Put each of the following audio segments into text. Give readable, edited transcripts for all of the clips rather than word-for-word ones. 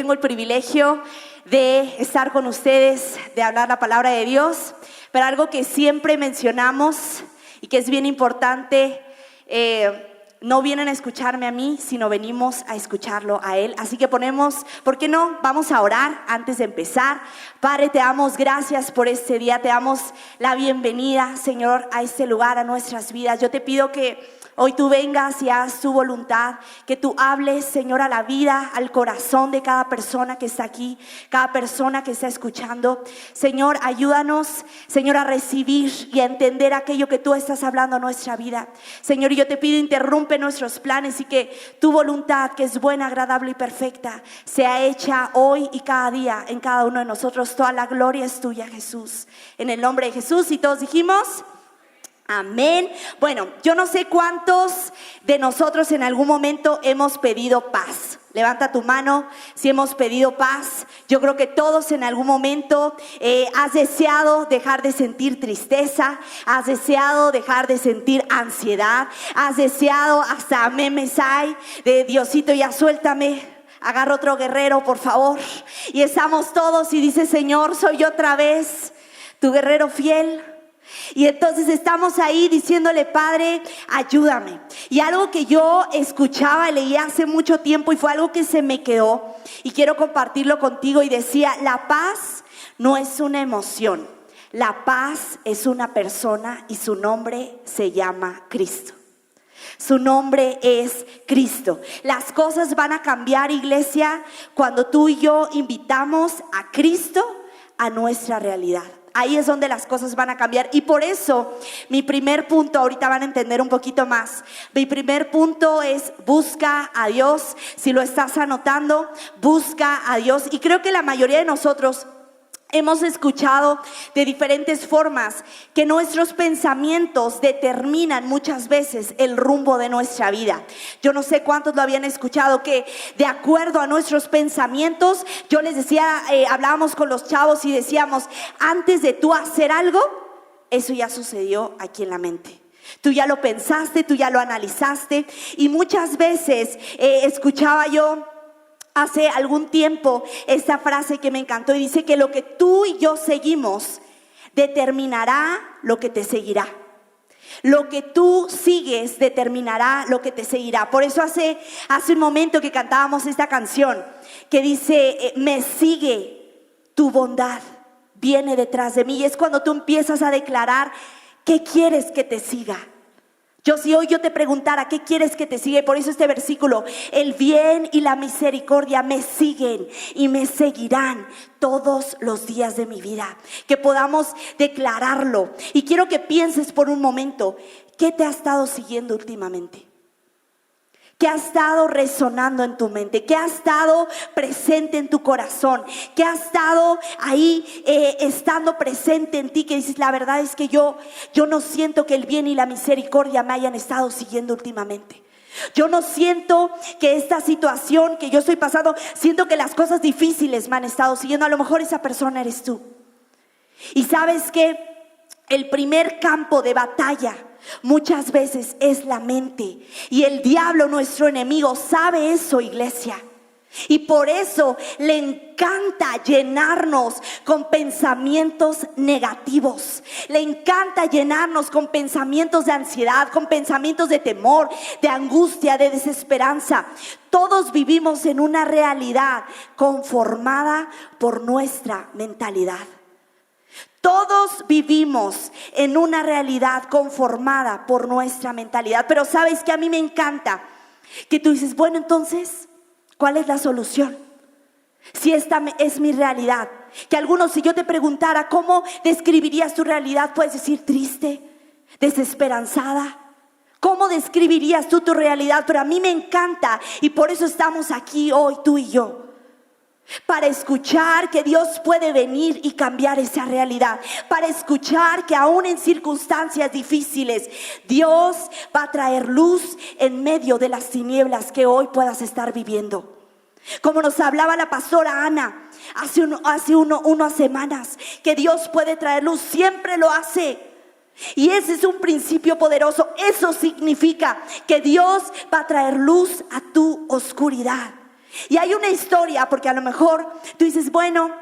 tengo el privilegio de estar con ustedes, de hablar la palabra de Dios, pero algo que siempre mencionamos y que es bien importante, no vienen a escucharme a mí, sino venimos a escucharlo a Él. Así que ¿por qué no? Vamos a orar antes de empezar. Padre, te damos gracias por este día, te damos la bienvenida, Señor, a este lugar, a nuestras vidas. Yo te pido que hoy tú vengas y hagas tu voluntad, que tú hables, Señor, a la vida, al corazón de cada persona que está aquí, cada persona que está escuchando. Señor, ayúdanos, Señor, a recibir y a entender aquello que tú estás hablando a nuestra vida. Señor, yo te pido, interrumpe nuestros planes y que tu voluntad, que es buena, agradable y perfecta, sea hecha hoy y cada día en cada uno de nosotros. Toda la gloria es tuya, Jesús. En el nombre de Jesús, y todos dijimos amén. Bueno, yo no sé cuántos de nosotros en algún momento hemos pedido paz. Levanta tu mano si hemos pedido paz. Yo creo que todos en algún momento has deseado dejar de sentir tristeza, has deseado dejar de sentir ansiedad, has deseado, hasta memes hay de Diosito, ya suéltame, agarra otro guerrero por favor. Y estamos todos y dice: Señor, soy yo otra vez, tu guerrero fiel. Y entonces estamos ahí diciéndole: Padre, ayúdame. Y algo que yo escuchaba, leía hace mucho tiempo y fue algo que se me quedó y quiero compartirlo contigo, y decía: la paz no es una emoción, la paz es una persona y su nombre se llama Cristo. Su nombre es Cristo. Las cosas van a cambiar, iglesia, cuando tú y yo invitamos a Cristo a nuestra realidad. Ahí es donde las cosas van a cambiar. Y por eso mi primer punto, ahorita van a entender un poquito más. Mi primer punto es: busca a Dios. Si lo estás anotando, busca a Dios. Y creo que la mayoría de nosotros hemos escuchado de diferentes formas que nuestros pensamientos determinan muchas veces el rumbo de nuestra vida. Yo no sé cuántos lo habían escuchado, que de acuerdo a nuestros pensamientos, yo les decía, hablábamos con los chavos y decíamos: antes de tú hacer algo, eso ya sucedió aquí en la mente. Tú ya lo pensaste, tú ya lo analizaste. Y muchas veces escuchaba yo hace algún tiempo esta frase que me encantó, y dice que lo que tú y yo seguimos determinará lo que te seguirá. Lo que tú sigues determinará lo que te seguirá. Por eso hace un momento que cantábamos esta canción que dice: me sigue tu bondad, viene detrás de mí. Y es cuando tú empiezas a declarar qué quieres que te siga. Si hoy yo te preguntara qué quieres que te siga, por eso este versículo: el bien y la misericordia me siguen y me seguirán todos los días de mi vida. Que podamos declararlo. Y quiero que pienses por un momento: ¿qué te ha estado siguiendo últimamente? ¿Qué ha estado resonando en tu mente? ¿Qué ha estado presente en tu corazón? ¿Qué ha estado ahí estando presente en ti? Que dices: la verdad es que yo no siento que el bien y la misericordia me hayan estado siguiendo últimamente. Yo no siento que esta situación que yo estoy pasando, siento que las cosas difíciles me han estado siguiendo. A lo mejor esa persona eres tú. Y sabes que el primer campo de batalla muchas veces es la mente. Y el diablo, nuestro enemigo, sabe eso, iglesia. Y por eso le encanta llenarnos con pensamientos negativos. Le encanta llenarnos con pensamientos de ansiedad, con pensamientos de temor, de angustia, de desesperanza. Todos vivimos en una realidad conformada por nuestra mentalidad. Todos vivimos en una realidad conformada por nuestra mentalidad. Pero sabes que a mí me encanta que tú dices: bueno, entonces, ¿cuál es la solución? Si esta es mi realidad. Que algunos, si yo te preguntara cómo describirías tu realidad, puedes decir: triste, desesperanzada. ¿Cómo describirías tú tu realidad? Pero a mí me encanta, y por eso estamos aquí hoy, tú y yo, para escuchar que Dios puede venir y cambiar esa realidad, para escuchar que aún en circunstancias difíciles Dios va a traer luz en medio de las tinieblas que hoy puedas estar viviendo. Como nos hablaba la pastora Ana hace unas semanas, que Dios puede traer luz, siempre lo hace. Y ese es un principio poderoso. Eso significa que Dios va a traer luz a tu oscuridad. Y hay una historia, porque a lo mejor tú dices, bueno,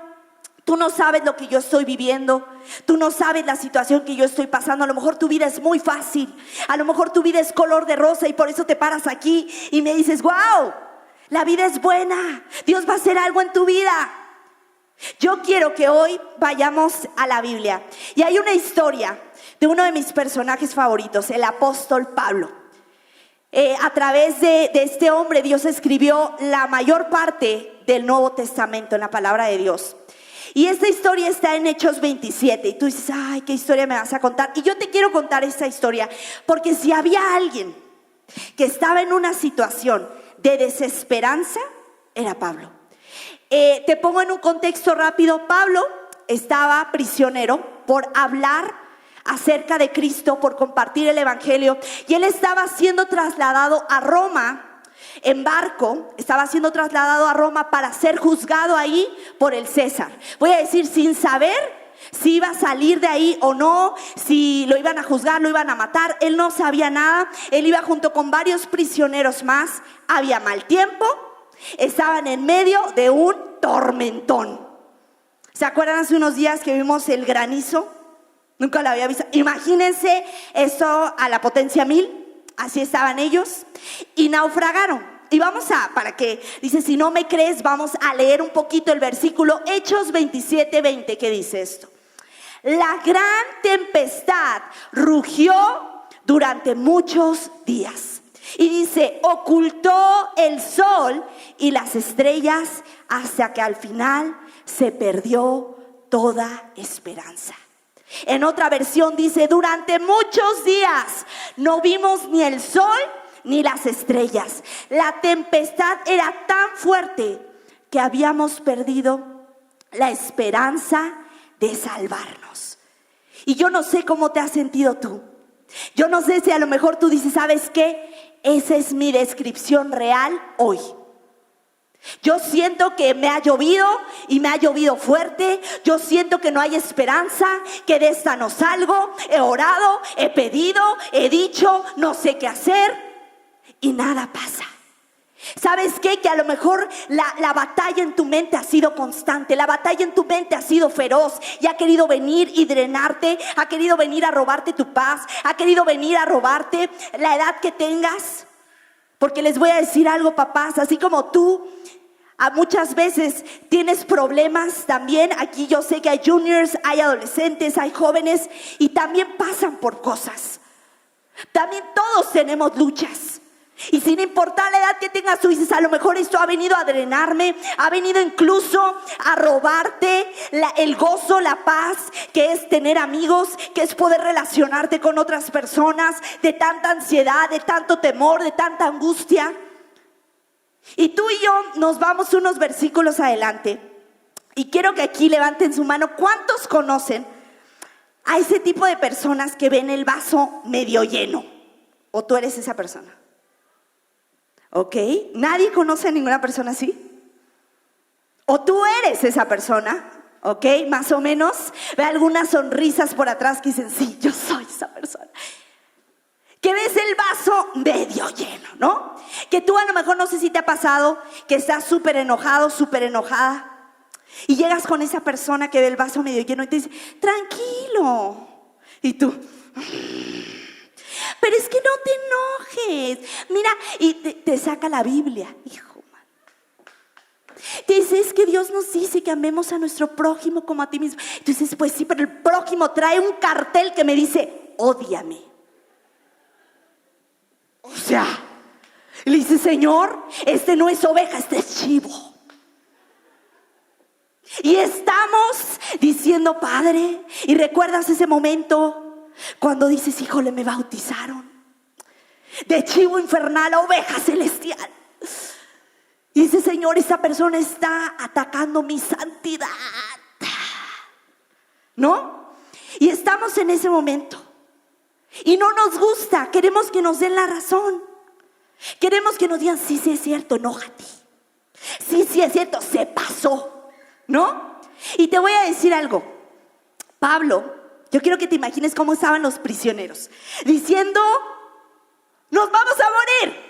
tú no sabes lo que yo estoy viviendo, tú no sabes la situación que yo estoy pasando. A lo mejor tu vida es muy fácil, a lo mejor tu vida es color de rosa y por eso te paras aquí y me dices, wow, la vida es buena, Dios va a hacer algo en tu vida. Yo quiero que hoy vayamos a la Biblia. Y hay una historia de uno de mis personajes favoritos, el apóstol Pablo. A través de este hombre Dios escribió la mayor parte del Nuevo Testamento en la palabra de Dios. Y esta historia está en Hechos 27. Y tú dices, ay, ¿qué historia me vas a contar? Y yo te quiero contar esta historia porque si había alguien que estaba en una situación de desesperanza, era Pablo. Te pongo en un contexto rápido. Pablo estaba prisionero por hablar acerca de Cristo, por compartir el evangelio, y él estaba siendo trasladado a Roma en barco, estaba siendo trasladado a Roma para ser juzgado ahí por el César. Voy a decir, sin saber si iba a salir de ahí o no, si lo iban a juzgar, lo iban a matar. Él no sabía nada. Él iba junto con varios prisioneros más. Había mal tiempo, estaban en medio de un tormentón. ¿Se acuerdan hace unos días que vimos el granizo? Nunca lo había visto. Imagínense eso a la potencia 1000. Así estaban ellos y naufragaron. Y vamos a, para que, dice, si no me crees, vamos a leer un poquito el versículo Hechos 27:20, que dice esto. La gran tempestad rugió durante muchos días. Y dice, ocultó el sol y las estrellas hasta que al final se perdió toda esperanza. En otra versión dice, durante muchos días no vimos ni el sol ni las estrellas. La tempestad era tan fuerte que habíamos perdido la esperanza de salvarnos. Y yo no sé cómo te has sentido tú. Yo no sé si a lo mejor tú dices, ¿sabes qué? Esa es mi descripción real hoy. Yo siento que me ha llovido y me ha llovido fuerte. Yo siento que no hay esperanza, que de esta no salgo. He orado, he pedido, he dicho, no sé qué hacer y nada pasa. ¿Sabes qué? Que a lo mejor la batalla en tu mente ha sido constante. La batalla en tu mente ha sido feroz y ha querido venir y drenarte. Ha querido venir a robarte tu paz. Ha querido venir a robarte la edad que tengas. Porque les voy a decir algo, papás, así como tú muchas veces tienes problemas también. Aquí yo sé que hay juniors, hay adolescentes, hay jóvenes y también pasan por cosas. También todos tenemos luchas. Y sin importar la edad que tengas, tú dices, a lo mejor esto ha venido a drenarme, ha venido incluso a robarte el gozo, la paz, que es tener amigos, que es poder relacionarte con otras personas, de tanta ansiedad, de tanto temor, de tanta angustia. Y tú y yo nos vamos unos versículos adelante y quiero que aquí levanten su mano. ¿Cuántos conocen a ese tipo de personas que ven el vaso medio lleno? ¿O tú eres esa persona? ¿Ok? ¿Nadie conoce a ninguna persona así? ¿O tú eres esa persona? ¿Ok? Más o menos. Ve algunas sonrisas por atrás que dicen, sí, yo soy esa persona. Que ves el vaso medio lleno, ¿no? Que tú a lo mejor, no sé si te ha pasado, que estás súper enojado, súper enojada. Y llegas con esa persona que ve el vaso medio lleno y te dice, tranquilo. Y tú, pero es que no te enojes. Mira, y te saca la Biblia, hijo. Te dice, es que Dios nos dice que amemos a nuestro prójimo como a ti mismo. Tú dices, pues sí, pero el prójimo trae un cartel que me dice, ódiame. O sea, le dice, Señor, este no es oveja, este es chivo. Y estamos diciendo, Padre, y recuerdas ese momento cuando dices, híjole, me bautizaron de chivo infernal a oveja celestial. Y dice, Señor, esta persona está atacando mi santidad, ¿no? Y estamos en ese momento y no nos gusta, queremos que nos den la razón. Queremos que nos digan, sí, sí es cierto, enójate. Sí, sí es cierto, se pasó, ¿no? Y te voy a decir algo. Pablo, yo quiero que te imagines cómo estaban los prisioneros, diciendo, nos vamos a morir.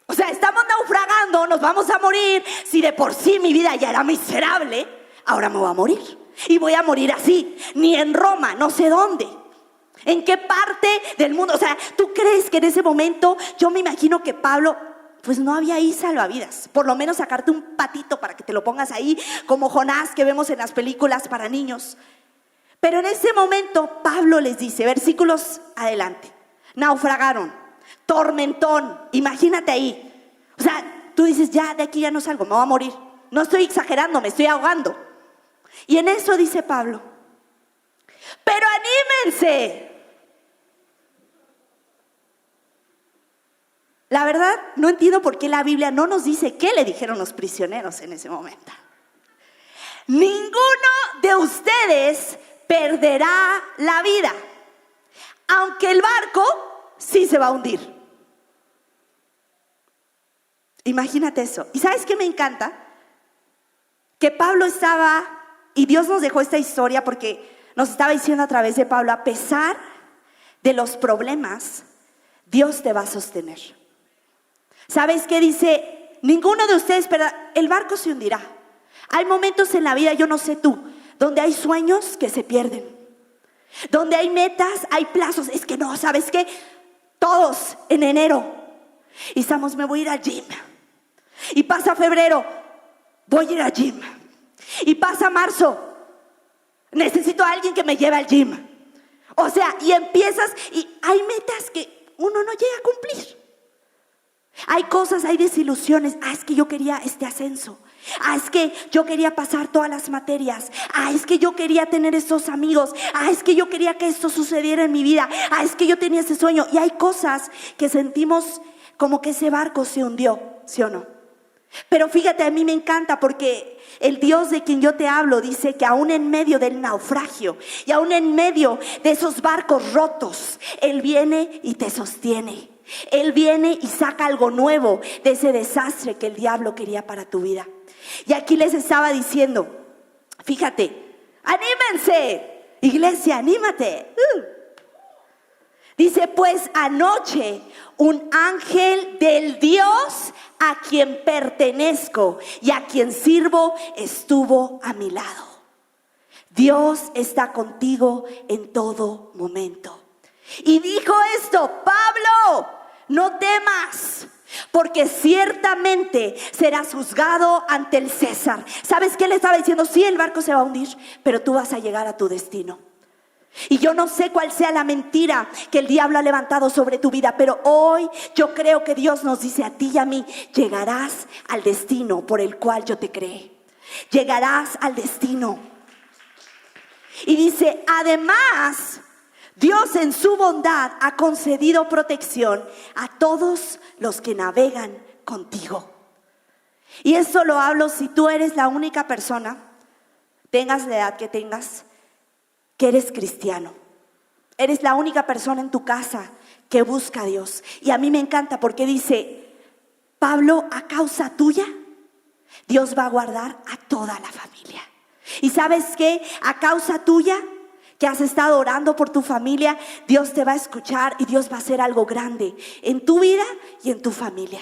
O sea, estamos naufragando. ¿cuándo nos vamos a morir? Si de por sí mi vida ya era miserable, ahora me voy a morir. Y voy a morir así, ni en Roma, no sé dónde. ¿En qué parte del mundo? O sea, ¿tú crees que en ese momento, yo me imagino que Pablo, pues no había ahí salvavidas? Por lo menos sacarte un patito para que te lo pongas ahí, como Jonás que vemos en las películas para niños. Pero en ese momento Pablo les dice, versículos adelante, naufragaron, tormentón, imagínate ahí. O sea, tú dices, ya de aquí ya no salgo, me voy a morir. No estoy exagerando, me estoy ahogando. Y en eso dice Pablo, pero anímense. La verdad, no entiendo por qué la Biblia no nos dice qué le dijeron los prisioneros en ese momento. Ninguno de ustedes perderá la vida, aunque el barco sí se va a hundir. Imagínate eso. ¿Y sabes qué me encanta? Que Pablo estaba, y Dios nos dejó esta historia porque nos estaba diciendo a través de Pablo, a pesar de los problemas, Dios te va a sostener. ¿Sabes qué dice? Ninguno de ustedes, pero el barco se hundirá. Hay momentos en la vida, yo no sé tú, donde hay sueños que se pierden, donde hay metas, hay plazos. Es que no, ¿sabes qué? Todos en enero y estamos, me voy a ir al gym. Y pasa febrero, voy a ir al gym. Y pasa marzo, necesito a alguien que me lleve al gym. O sea, y empiezas, y hay metas que uno no llega a cumplir. Hay cosas, hay desilusiones. Es que yo quería este ascenso. Es que yo quería pasar todas las materias. Es que yo quería tener estos amigos. Es que yo quería que esto sucediera en mi vida. Es que yo tenía ese sueño. Y hay cosas que sentimos como que ese barco se hundió, ¿sí o no? Pero fíjate, a mí me encanta porque el Dios de quien yo te hablo dice que aún en medio del naufragio y aún en medio de esos barcos rotos, Él viene y te sostiene. Él viene y saca algo nuevo de ese desastre que el diablo quería para tu vida. Y aquí les estaba diciendo, fíjate, anímense, iglesia, anímate. Dice, pues anoche un ángel del Dios a quien pertenezco y a quien sirvo estuvo a mi lado. Dios está contigo en todo momento. Y dijo esto, Pablo, no temas, porque ciertamente serás juzgado ante el César. ¿Sabes qué le estaba diciendo? Sí, el barco se va a hundir, pero tú vas a llegar a tu destino. Y yo no sé cuál sea la mentira que el diablo ha levantado sobre tu vida, pero hoy yo creo que Dios nos dice a ti y a mí, llegarás al destino por el cual yo te creé. Llegarás al destino. Y dice, además, Dios en su bondad ha concedido protección a todos los que navegan contigo. Y esto lo hablo si tú eres la única persona, tengas la edad que tengas, que eres cristiano. Eres la única persona en tu casa que busca a Dios. Y a mí me encanta porque dice, Pablo, a causa tuya, Dios va a guardar a toda la familia. ¿Y sabes qué? A causa tuya, que has estado orando por tu familia, Dios te va a escuchar y Dios va a hacer algo grande en tu vida y en tu familia.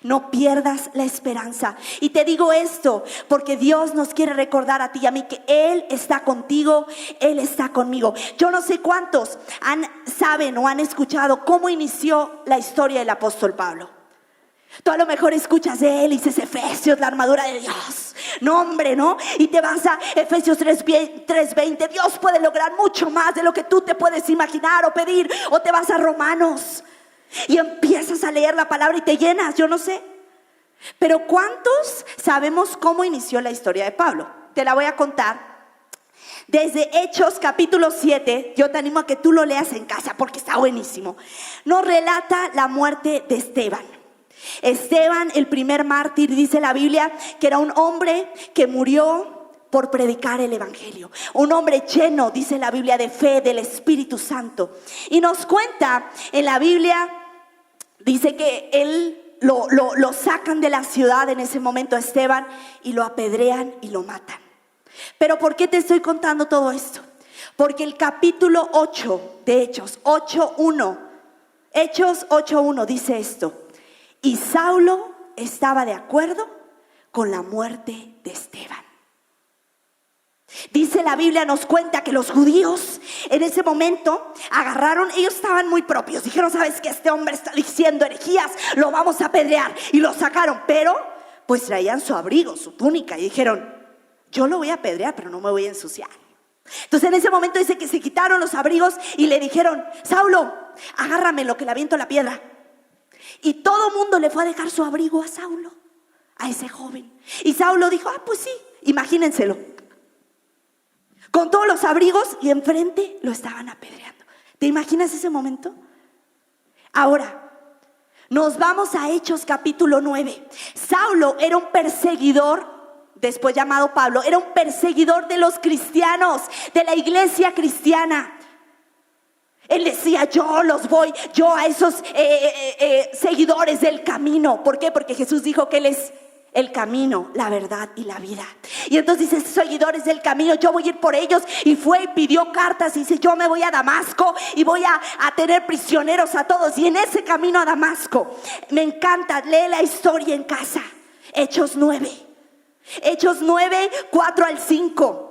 No pierdas la esperanza. Y te digo esto porque Dios nos quiere recordar a ti y a mí que Él está contigo, Él está conmigo. Yo no sé cuántos saben o han escuchado cómo inició la historia del apóstol Pablo. Tú a lo mejor escuchas de él y dices, Efesios, la armadura de Dios. No, hombre, ¿no? Y te vas a Efesios 3:20. Dios puede lograr mucho más de lo que tú te puedes imaginar o pedir. O te vas a Romanos y empiezas a leer la palabra y te llenas, yo no sé. Pero ¿cuántos sabemos cómo inició la historia de Pablo? Te la voy a contar. Desde Hechos capítulo 7, yo te animo a que tú lo leas en casa porque está buenísimo. Nos relata la muerte de Esteban. Esteban, el primer mártir, dice la Biblia que era un hombre que murió por predicar el evangelio. Un hombre lleno, dice la Biblia, de fe, del Espíritu Santo. Y nos cuenta en la Biblia, dice que él lo sacan de la ciudad en ese momento a Esteban y lo apedrean y lo matan. Pero ¿por qué te estoy contando todo esto? Porque el capítulo 8 de Hechos 8:1 dice esto. Y Saulo estaba de acuerdo con la muerte de Esteban. Dice la Biblia, nos cuenta que los judíos en ese momento agarraron, ellos estaban muy propios, dijeron, ¿sabes qué? Este hombre está diciendo herejías, lo vamos a apedrear, y lo sacaron, pero pues traían su abrigo, su túnica, y dijeron, yo lo voy a apedrear, pero no me voy a ensuciar. Entonces en ese momento dice que se quitaron los abrigos y le dijeron, Saulo, agárrame lo que le aviento la piedra. Y todo mundo le fue a dejar su abrigo a Saulo, a ese joven. Y Saulo dijo, pues sí, imagínenselo, con todos los abrigos y enfrente lo estaban apedreando. ¿Te imaginas ese momento? Ahora, nos vamos a Hechos capítulo 9. Saulo era un perseguidor, después llamado Pablo, era un perseguidor de los cristianos, de la iglesia cristiana. Él decía, yo a esos seguidores del camino. ¿Por qué? Porque Jesús dijo que Él es el camino, la verdad y la vida. Y entonces dice, seguidores del camino, yo voy a ir por ellos. Y fue y pidió cartas y dice, yo me voy a Damasco y voy a tener prisioneros a todos. Y en ese camino a Damasco, me encanta, lee la historia en casa. Hechos 9, 4 al 5.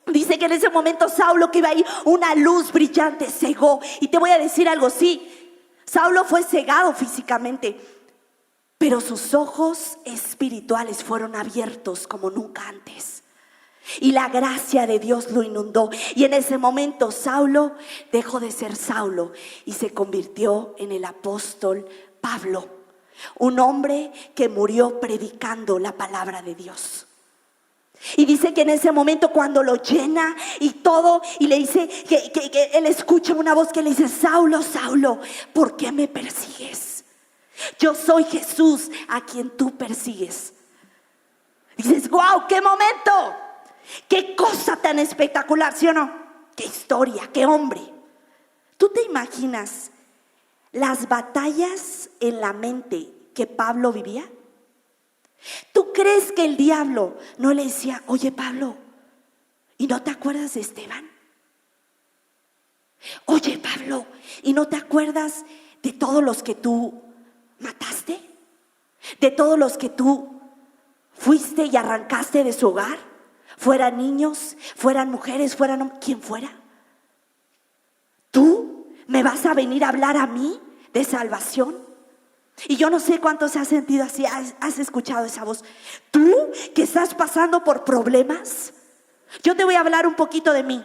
Dice que en ese momento Saulo, que iba ahí, una luz brillante cegó. Y te voy a decir algo, sí, Saulo fue cegado físicamente, pero sus ojos espirituales fueron abiertos como nunca antes. Y la gracia de Dios lo inundó. Y en ese momento Saulo dejó de ser Saulo y se convirtió en el apóstol Pablo, un hombre que murió predicando la palabra de Dios. Y dice que en ese momento, cuando lo llena y todo, y le dice que él escucha una voz que le dice, Saulo, Saulo, ¿por qué me persigues? Yo soy Jesús a quien tú persigues. Dices, wow, qué momento, qué cosa tan espectacular, ¿sí o no? Qué historia, qué hombre. ¿Tú te imaginas las batallas en la mente que Pablo vivía? ¿Tú crees que el diablo no le decía, oye Pablo, ¿y no te acuerdas de Esteban? Oye Pablo, ¿y no te acuerdas de todos los que tú mataste? ¿De todos los que tú fuiste y arrancaste de su hogar? Fueran niños, fueran mujeres, fueran quien fuera. ¿Tú me vas a venir a hablar a mí de salvación? Y yo no sé cuántos se han sentido así, has escuchado esa voz. Tú que estás pasando por problemas, yo te voy a hablar un poquito de mí.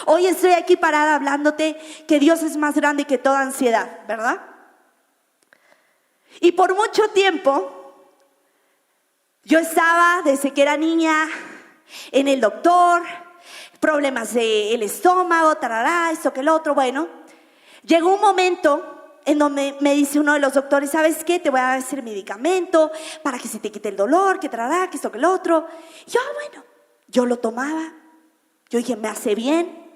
Hoy estoy aquí parada hablándote que Dios es más grande que toda ansiedad, ¿verdad? Y por mucho tiempo yo estaba, desde que era niña, en el doctor, problemas del estómago, tarará, esto que el otro. Bueno, llegó un momento en donde me dice uno de los doctores, ¿sabes qué? Te voy a dar ese medicamento para que se te quite el dolor, que trará, que esto, que el otro. Yo, bueno, yo lo tomaba. Yo dije, me hace bien.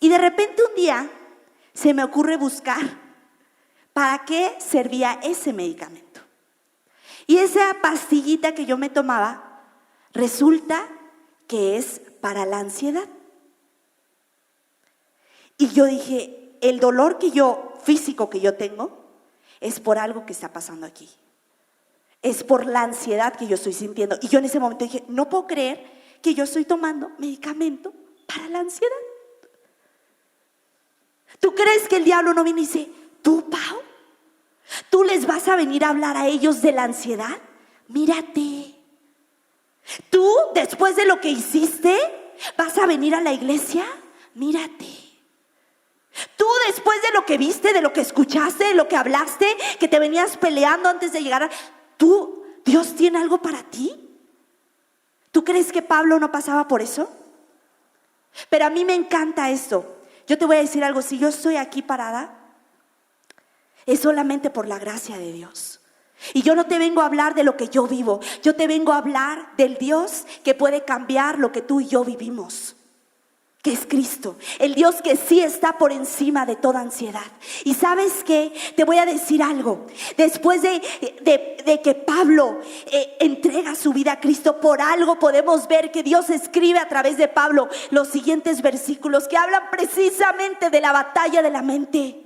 Y de repente un día se me ocurre buscar para qué servía ese medicamento. Y esa pastillita que yo me tomaba, resulta que es para la ansiedad. Y yo dije, el dolor físico que yo tengo es por algo que está pasando aquí, es por la ansiedad que yo estoy sintiendo. Y yo en ese momento dije, no puedo creer que yo estoy tomando medicamento para la ansiedad. ¿Tú crees que el diablo no viene y dice, tú Pau, tú les vas a venir a hablar a ellos de la ansiedad? Mírate, tú después de lo que hiciste vas a venir a la iglesia. Mírate, tú después de lo que viste, de lo que escuchaste, de lo que hablaste, que te venías peleando antes de llegar tú, Dios tiene algo para ti. ¿Tú crees que Pablo no pasaba por eso? Pero a mí me encanta esto. Yo te voy a decir algo, si yo estoy aquí parada, es solamente por la gracia de Dios. Y yo no te vengo a hablar de lo que yo vivo, yo te vengo a hablar del Dios que puede cambiar lo que tú y yo vivimos, que es Cristo, el Dios que sí está por encima de toda ansiedad. Y ¿sabes qué? Te voy a decir algo. Después de que Pablo entrega su vida a Cristo, por algo podemos ver que Dios escribe a través de Pablo los siguientes versículos que hablan precisamente de la batalla de la mente.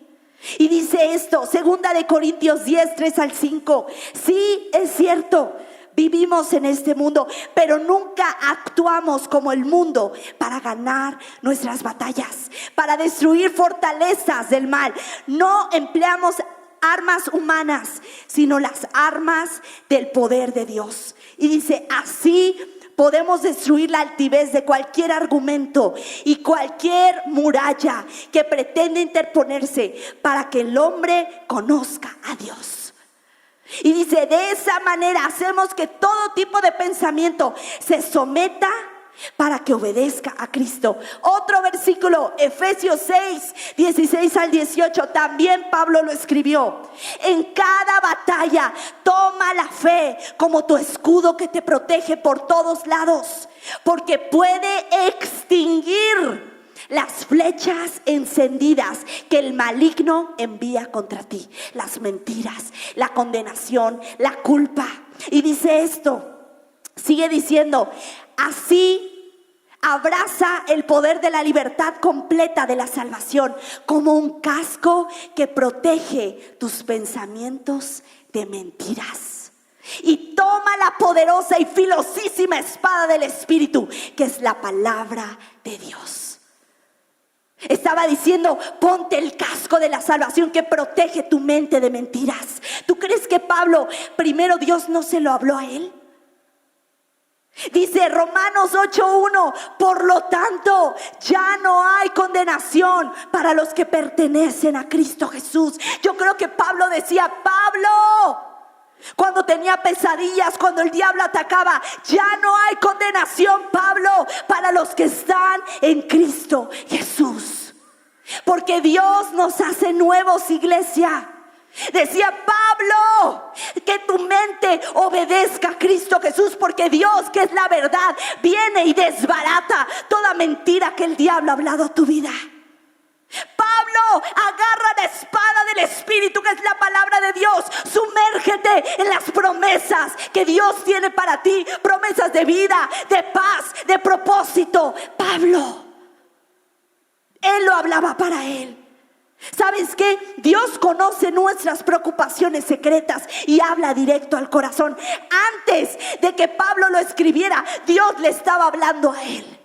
Y dice esto, 2 Corintios 10, 3 al 5. Sí, es cierto, vivimos en este mundo, pero nunca actuamos como el mundo para ganar nuestras batallas, para destruir fortalezas del mal. No empleamos armas humanas, sino las armas del poder de Dios. Y dice, así podemos destruir la altivez de cualquier argumento y cualquier muralla que pretende interponerse para que el hombre conozca a Dios. Y dice, de esa manera hacemos que todo tipo de pensamiento se someta para que obedezca a Cristo. Otro versículo, Efesios 6, 16 al 18, también Pablo lo escribió. En cada batalla toma la fe como tu escudo que te protege por todos lados, porque puede extinguir las flechas encendidas que el maligno envía contra ti, las mentiras, la condenación, la culpa. Y dice esto, sigue diciendo, así abraza el poder de la libertad completa de la salvación como un casco que protege tus pensamientos de mentiras. Y toma la poderosa y filosísima espada del Espíritu, que es la palabra de Dios. Estaba diciendo, ponte el casco de la salvación que protege tu mente de mentiras. ¿Tú crees que Pablo, primero Dios no se lo habló a él? Dice Romanos 8:1, por lo tanto ya no hay condenación para los que pertenecen a Cristo Jesús. Yo creo que Pablo decía, Pablo, cuando tenía pesadillas, cuando el diablo atacaba, ya no hay condenación, Pablo, para los que están en Cristo Jesús. Porque Dios nos hace nuevos, iglesia. Decía Pablo, que tu mente obedezca a Cristo Jesús, porque Dios, que es la verdad, viene y desbarata toda mentira que el diablo ha hablado a tu vida. Pablo, agarra la espada del Espíritu, que es la palabra de Dios. Sumérgete en las promesas que Dios tiene para ti, promesas de vida, de paz, de propósito. Pablo, él lo hablaba para él. ¿Sabes qué? Dios conoce nuestras preocupaciones secretas y habla directo al corazón. Antes de que Pablo lo escribiera, Dios le estaba hablando a él.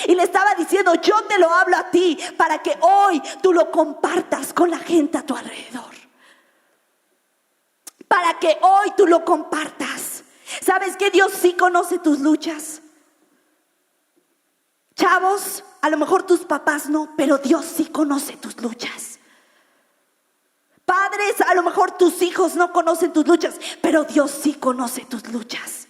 Y le estaba diciendo, yo te lo hablo a ti para que hoy tú lo compartas con la gente a tu alrededor. Para que hoy tú lo compartas. ¿Sabes qué? Dios sí conoce tus luchas. Chavos, a lo mejor tus papás no, pero Dios sí conoce tus luchas. Padres, a lo mejor tus hijos no conocen tus luchas, pero Dios sí conoce tus luchas.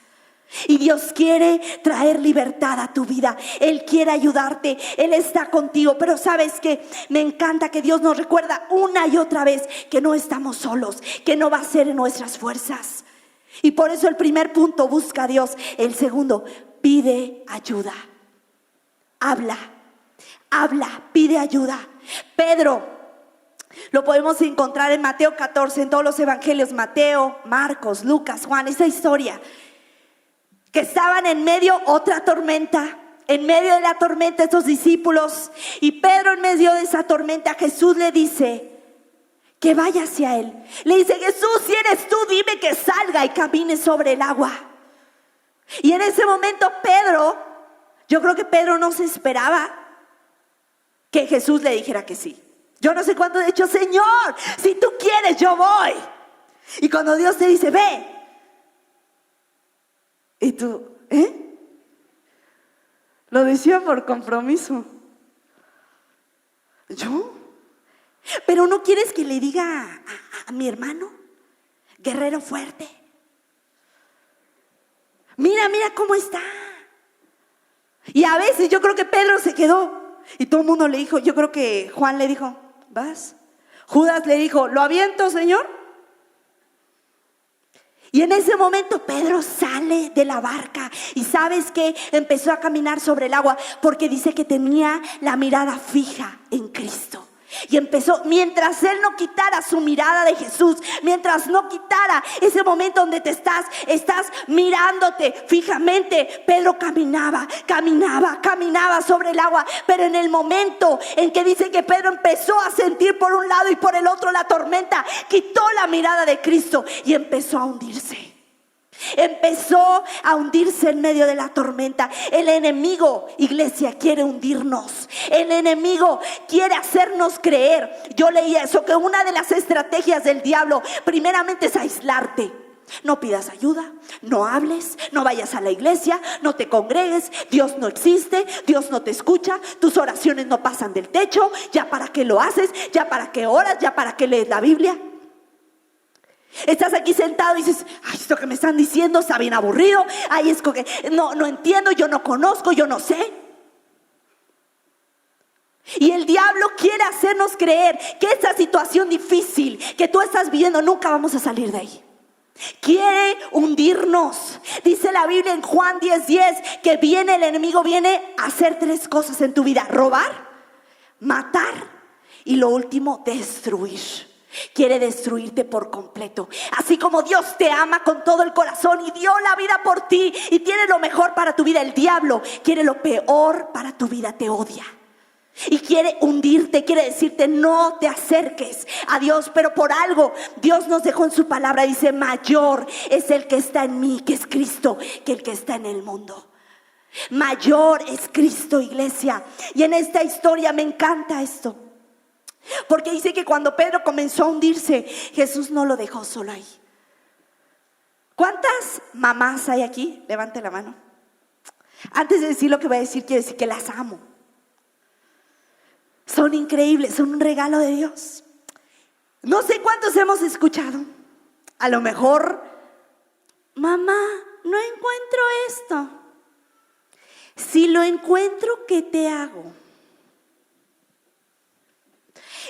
Y Dios quiere traer libertad a tu vida. Él quiere ayudarte, Él está contigo. Pero ¿sabes qué? Me encanta que Dios nos recuerda una y otra vez que no estamos solos, que no va a ser en nuestras fuerzas. Y por eso el primer punto, busca a Dios. El segundo, pide ayuda. Habla, pide ayuda. Pedro, lo podemos encontrar en Mateo 14, en todos los evangelios, Mateo, Marcos, Lucas, Juan, esa historia. Que estaban en medio otra tormenta, en medio de la tormenta estos discípulos. Y Pedro, en medio de esa tormenta, Jesús le dice que vaya hacia él. Le dice, Jesús, si eres tú, dime que salga y camine sobre el agua. Y en ese momento Pedro, yo creo que Pedro no se esperaba que Jesús le dijera que sí. Yo no sé cuándo he dicho, Señor, si tú quieres, yo voy. Y cuando Dios te dice, ve. Y tú, lo decía por compromiso. ¿Yo? Pero ¿no quieres que le diga a mi hermano, guerrero fuerte? Mira cómo está. Y a veces yo creo que Pedro se quedó. Y todo el mundo le dijo, yo creo que Juan le dijo, ¿vas? Judas le dijo, ¿lo aviento, Señor? Y en ese momento Pedro sale de la barca y ¿sabes qué? Empezó a caminar sobre el agua porque dice que tenía la mirada fija en Cristo. Y empezó, mientras él no quitara su mirada de Jesús, mientras no quitara ese momento donde te estás mirándote fijamente, Pedro caminaba sobre el agua. Pero en el momento en que dice que Pedro empezó a sentir por un lado y por el otro la tormenta, quitó la mirada de Cristo y empezó a hundirse. Empezó a hundirse en medio de la tormenta. El enemigo, iglesia, quiere hundirnos. El enemigo quiere hacernos creer. Yo leí eso, que una de las estrategias del diablo primeramente es aislarte. No pidas ayuda, no hables, no vayas a la iglesia, no te congregues. Dios no existe, Dios no te escucha, tus oraciones no pasan del techo. ¿Ya para qué lo haces? ¿Ya para qué oras? ¿Ya para qué lees la Biblia? Estás aquí sentado y dices, ay, esto que me están diciendo está bien aburrido. Ay, es que no entiendo, yo no conozco, yo no sé. Y el diablo quiere hacernos creer que esta situación difícil que tú estás viviendo, nunca vamos a salir de ahí. Quiere hundirnos. Dice la Biblia en Juan 10:10 que el enemigo viene a hacer 3 cosas en tu vida: robar, matar y lo último, destruir. Quiere destruirte por completo. Así como Dios te ama con todo el corazón y dio la vida por ti y tiene lo mejor para tu vida, el diablo quiere lo peor para tu vida, te odia. Y quiere hundirte, quiere decirte no te acerques a Dios. Pero por algo Dios nos dejó en su palabra, dice: mayor es el que está en mí, que es Cristo, que el que está en el mundo. Mayor es Cristo, iglesia. Y en esta historia me encanta esto, porque dice que cuando Pedro comenzó a hundirse, Jesús no lo dejó solo ahí. ¿Cuántas mamás hay aquí? Levante la mano. Antes de decir lo que voy a decir, quiero decir que las amo. Son increíbles, son un regalo de Dios. No sé cuántos hemos escuchado. A lo mejor, mamá, no encuentro esto. Si lo encuentro, ¿qué te hago?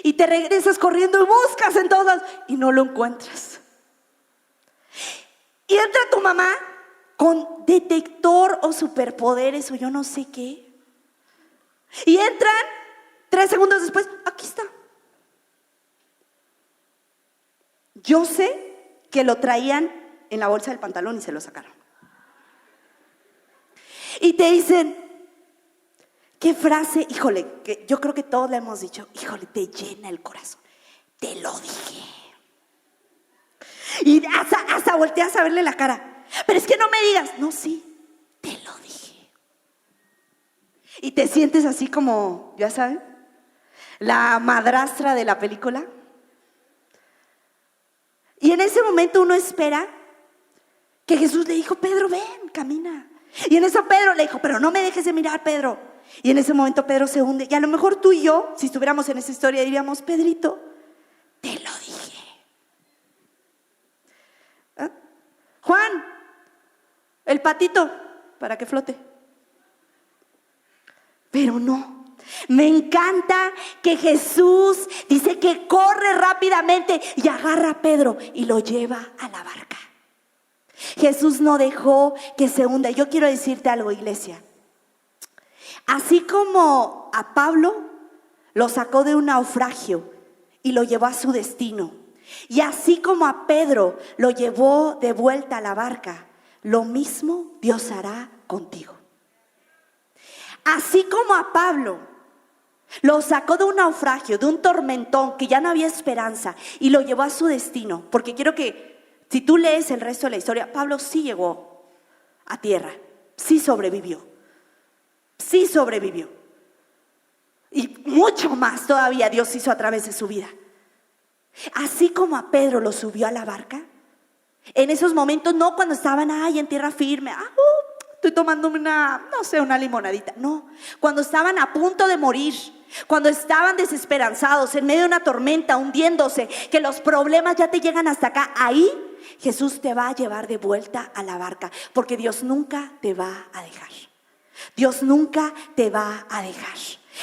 Y te regresas corriendo y buscas en todas y no lo encuentras. Y entra tu mamá con detector o superpoderes o yo no sé qué. Y entran 3 segundos después, aquí está. Yo sé que lo traían en la bolsa del pantalón y se lo sacaron. Y te dicen, ¿qué frase? Híjole, que yo creo que todos le hemos dicho, híjole, te llena el corazón. Te lo dije. Y hasta volteas a verle la cara. Pero es que no me digas. No, sí, te lo dije. Y te sientes así como, ya saben, la madrastra de la película. Y en ese momento uno espera que Jesús le dijo, Pedro, ven, camina. Y en eso Pedro le dijo, pero no me dejes de mirar, Pedro. Y en ese momento Pedro se hunde. Y a lo mejor tú y yo, si estuviéramos en esa historia, diríamos, Pedrito, te lo dije. ¿Ah? Juan, el patito, para que flote. Pero no. Me encanta que Jesús dice que corre rápidamente y agarra a Pedro y lo lleva a la barca. Jesús no dejó que se hunda. Yo quiero decirte algo, iglesia. Así como a Pablo lo sacó de un naufragio y lo llevó a su destino, y así como a Pedro lo llevó de vuelta a la barca, lo mismo Dios hará contigo. Así como a Pablo lo sacó de un naufragio, de un tormentón que ya no había esperanza y lo llevó a su destino, porque quiero que si tú lees el resto de la historia, Pablo sí llegó a tierra, sí sobrevivió. Sí sobrevivió. Y mucho más todavía Dios hizo a través de su vida. Así como a Pedro lo subió a la barca, en esos momentos, no cuando estaban ahí en tierra firme, estoy tomándome una limonadita. No, cuando estaban a punto de morir, cuando estaban desesperanzados, en medio de una tormenta, hundiéndose, que los problemas ya te llegan hasta acá, ahí Jesús te va a llevar de vuelta a la barca, porque Dios nunca te va a dejar. Dios nunca te va a dejar.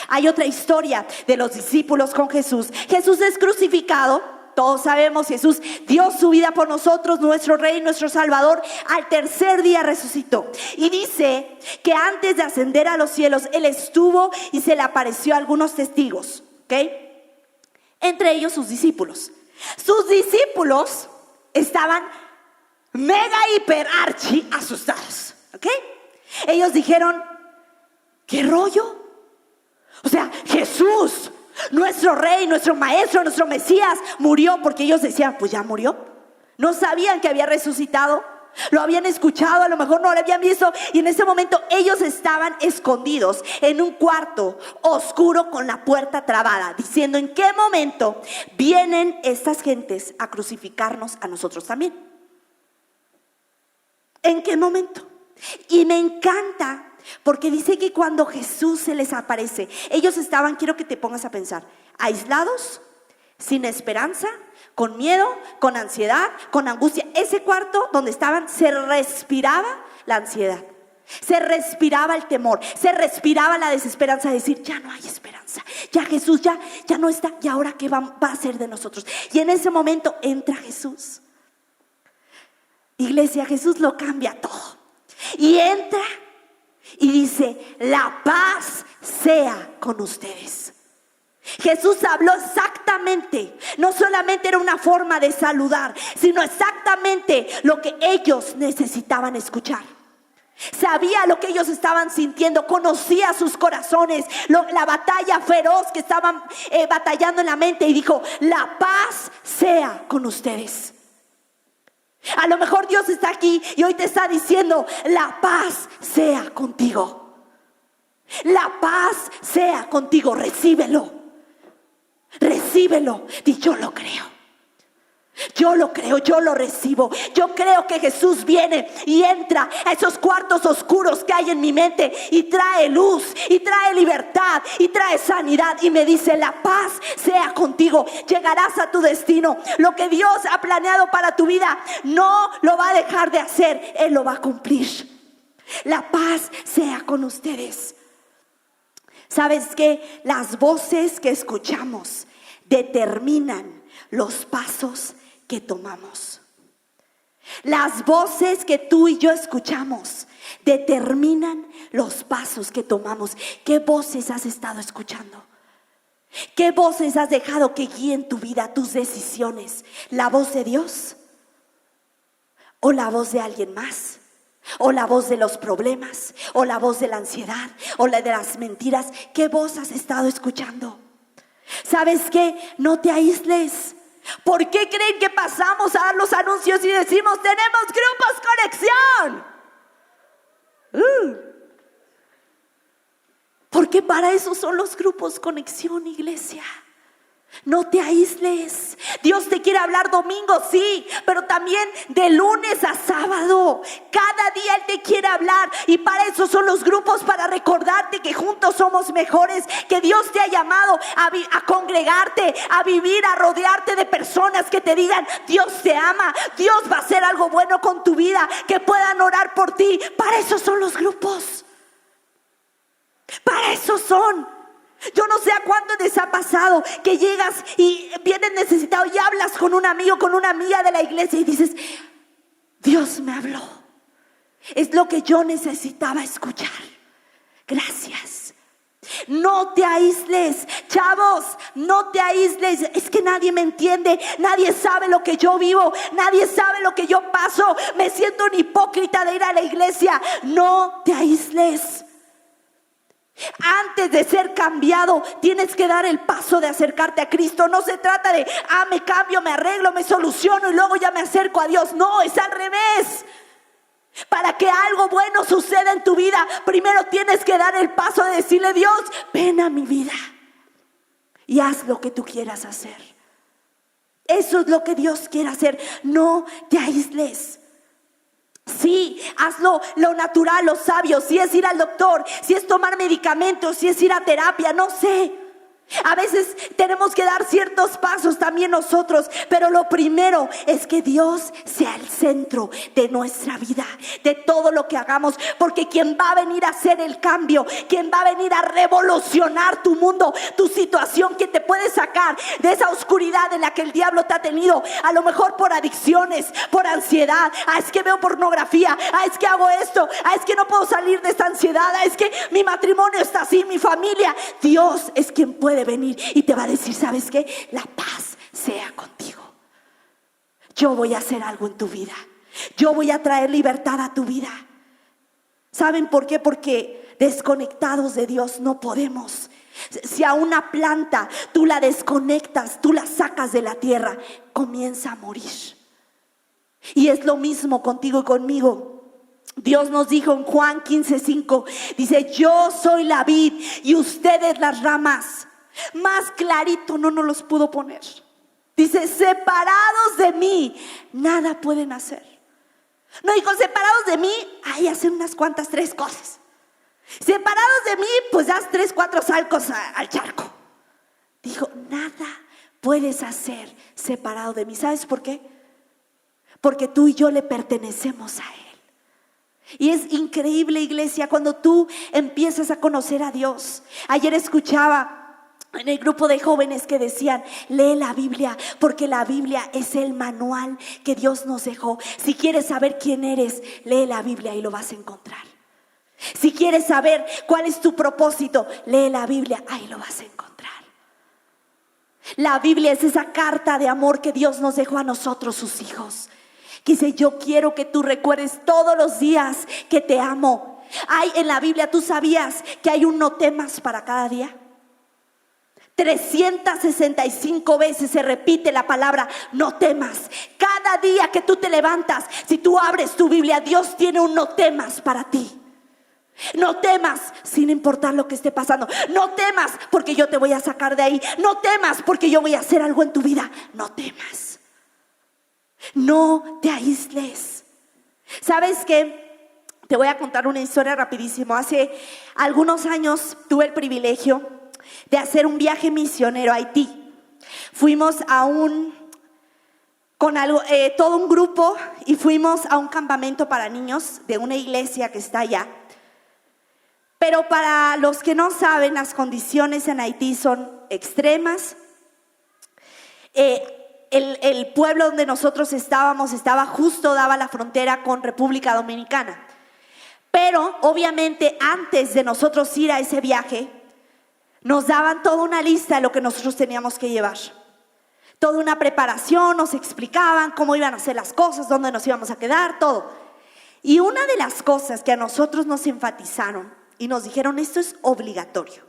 Hay otra historia de los discípulos con Jesús. Jesús es crucificado. Todos sabemos, Jesús dio su vida por nosotros, nuestro Rey, nuestro Salvador. Al tercer día resucitó. Y dice que antes de ascender a los cielos, Él estuvo y se le apareció a algunos testigos. ¿Ok? entre ellos sus discípulos. Sus discípulos estaban mega hiper archi asustados, ¿ok? Ellos dijeron, ¿qué rollo? O sea, Jesús, nuestro rey, nuestro maestro, nuestro Mesías, murió, porque ellos decían, pues ya murió. No sabían que había resucitado. Lo habían escuchado, a lo mejor no lo habían visto. Y en ese momento ellos estaban escondidos en un cuarto oscuro con la puerta trabada, diciendo, ¿en qué momento vienen estas gentes a crucificarnos a nosotros también? ¿En qué momento? Y me encanta porque dice que cuando Jesús se les aparece, ellos estaban, quiero que te pongas a pensar, aislados, sin esperanza, con miedo, con ansiedad, con angustia. Ese cuarto donde estaban se respiraba la ansiedad, se respiraba el temor, se respiraba la desesperanza de decir, ya no hay esperanza, ya Jesús ya no está, y ahora ¿qué va a hacer de nosotros? Y en ese momento entra Jesús. Iglesia, Jesús lo cambia todo. Y entra y dice, la paz sea con ustedes. Jesús habló exactamente, no solamente era una forma de saludar, sino exactamente lo que ellos necesitaban escuchar. Sabía lo que ellos estaban sintiendo, conocía sus corazones, la batalla feroz que estaban batallando en la mente, y dijo, la paz sea con ustedes. A lo mejor Dios está aquí y hoy te está diciendo, la paz sea contigo. La paz sea contigo, recíbelo. Recíbelo. Y yo lo creo. Yo lo creo, yo lo recibo. Yo creo que Jesús viene y entra a esos cuartos oscuros que hay en mi mente y trae luz, y trae libertad, y trae sanidad, y me dice, la paz sea contigo. Llegarás a tu destino. Lo que Dios ha planeado para tu vida no lo va a dejar de hacer. Él lo va a cumplir. La paz sea con ustedes. ¿Sabes qué? Las voces que escuchamos determinan los pasos que tomamos. Las voces que tú y yo escuchamos determinan los pasos que tomamos. ¿Qué voces has estado escuchando? ¿Qué voces has dejado que guíen tu vida, tus decisiones? ¿La voz de Dios? ¿O la voz de alguien más? ¿O la voz de los problemas? ¿O la voz de la ansiedad? ¿O la de las mentiras? ¿Qué voz has estado escuchando? ¿Sabes qué? No te aísles. ¿Por qué creen que pasamos a dar los anuncios y decimos, tenemos grupos conexión? Porque para eso son los grupos conexión, iglesia. No te aísles. Dios te quiere hablar domingo, sí, pero también de lunes a sábado. Cada día Él te quiere hablar, y para eso son los grupos, para recordarte que juntos somos mejores, que Dios te ha llamado a congregarte, a vivir, a rodearte de personas que te digan, Dios te ama, Dios va a hacer algo bueno con tu vida, que puedan orar por ti. Para eso son los grupos. Para eso son. Yo no sé a cuánto les ha pasado que llegas y vienes necesitado y hablas con un amigo, con una amiga de la iglesia, y dices, Dios me habló. Es lo que yo necesitaba escuchar. Gracias. No te aísles, chavos, no te aísles. Es que nadie me entiende, nadie sabe lo que yo vivo, nadie sabe lo que yo paso. Me siento un hipócrita de ir a la iglesia. No te aísles. Antes de ser cambiado, tienes que dar el paso de acercarte a Cristo. No se trata de, me cambio, me arreglo, me soluciono y luego ya me acerco a Dios. No, es al revés. Para que algo bueno suceda en tu vida, primero tienes que dar el paso de decirle, Dios, ven a mi vida y haz lo que tú quieras hacer. Eso es lo que Dios quiere hacer. No te aísles. Sí, hazlo lo natural, lo sabio. Si es ir al doctor, si es tomar medicamentos, si es ir a terapia, no sé. A veces tenemos que dar ciertos pasos también nosotros, pero lo primero es que Dios sea el centro de nuestra vida, de todo lo que hagamos, porque quien va a venir a hacer el cambio, quien va a venir a revolucionar tu mundo, tu situación, que te puede sacar de esa oscuridad en la que el diablo te ha tenido, a lo mejor por adicciones, por ansiedad, es que veo pornografía, es que hago esto, es que no puedo salir de esta ansiedad, es que mi matrimonio está así, mi familia. Dios es quien puede puede venir y te va a decir, ¿sabes qué? La paz sea contigo. Yo voy a hacer algo en tu vida. Yo voy a traer libertad a tu vida. ¿Saben por qué? Porque desconectados de Dios no podemos. Si a una planta tú la desconectas, tú la sacas de la tierra, comienza a morir. Y es lo mismo contigo y conmigo. Dios nos dijo en Juan 15:5, dice, yo soy la vid y ustedes las ramas. Más clarito no nos los pudo poner. Dice, separados de mí, nada pueden hacer. No dijo, separados de mí, ay, hacen unas cuantas, 3 cosas. Separados de mí, pues das 3, 4 saltos al charco. Dijo, nada puedes hacer separado de mí. ¿Sabes por qué? Porque tú y yo le pertenecemos a Él. Y es increíble, iglesia, cuando tú empiezas a conocer a Dios. Ayer escuchaba en el grupo de jóvenes que decían, lee la Biblia, porque la Biblia es el manual que Dios nos dejó. Si quieres saber quién eres, lee la Biblia y lo vas a encontrar. Si quieres saber cuál es tu propósito, lee la Biblia, ahí lo vas a encontrar. La Biblia es esa carta de amor que Dios nos dejó a nosotros, sus hijos. Que dice, yo quiero que tú recuerdes todos los días que te amo. Hay en la Biblia, ¿tú sabías que hay un no temas para cada día? 365 veces se repite la palabra no temas. Cada día que tú te levantas, si tú abres tu Biblia, Dios tiene un no temas para ti. No temas sin importar lo que esté pasando. No temas porque yo te voy a sacar de ahí. No temas porque yo voy a hacer algo en tu vida. No temas. No te aísles. ¿Sabes qué? Te voy a contar una historia rapidísimo. Hace algunos años tuve el privilegio de hacer un viaje misionero a Haití. Fuimos todo un grupo y fuimos a un campamento para niños de una iglesia que está allá. Pero para los que no saben, las condiciones en Haití son extremas. El pueblo donde nosotros estábamos daba la frontera con República Dominicana. Pero obviamente antes de nosotros ir a ese viaje, nos daban toda una lista de lo que nosotros teníamos que llevar. Toda una preparación, nos explicaban cómo iban a hacer las cosas, dónde nos íbamos a quedar, todo. Y una de las cosas que a nosotros nos enfatizaron y nos dijeron, esto es obligatorio.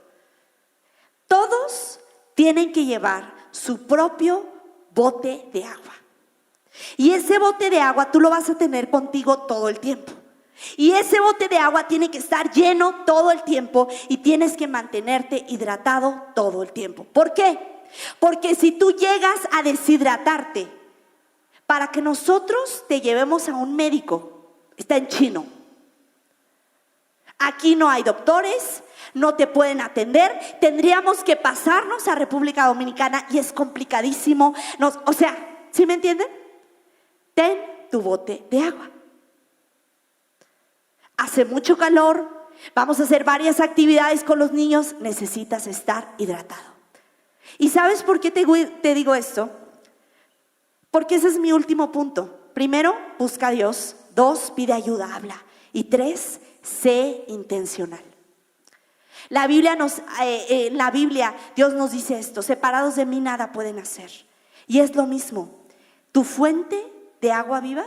Todos tienen que llevar su propio bote de agua. Y ese bote de agua tú lo vas a tener contigo todo el tiempo. Y ese bote de agua tiene que estar lleno todo el tiempo y tienes que mantenerte hidratado todo el tiempo. ¿Por qué? Porque si tú llegas a deshidratarte, para que nosotros te llevemos a un médico, está en chino. Aquí no hay doctores, no te pueden atender, tendríamos que pasarnos a República Dominicana y es complicadísimo. ¿Sí me entienden? Ten tu bote de agua. Hace mucho calor, vamos a hacer varias actividades con los niños, necesitas estar hidratado. ¿Y sabes por qué te digo esto? Porque ese es mi último punto. Primero, busca a Dios. 2, pide ayuda, habla. Y 3, sé intencional. En la Biblia Dios nos dice esto: separados de mí nada pueden hacer. Y es lo mismo. Tu fuente de agua viva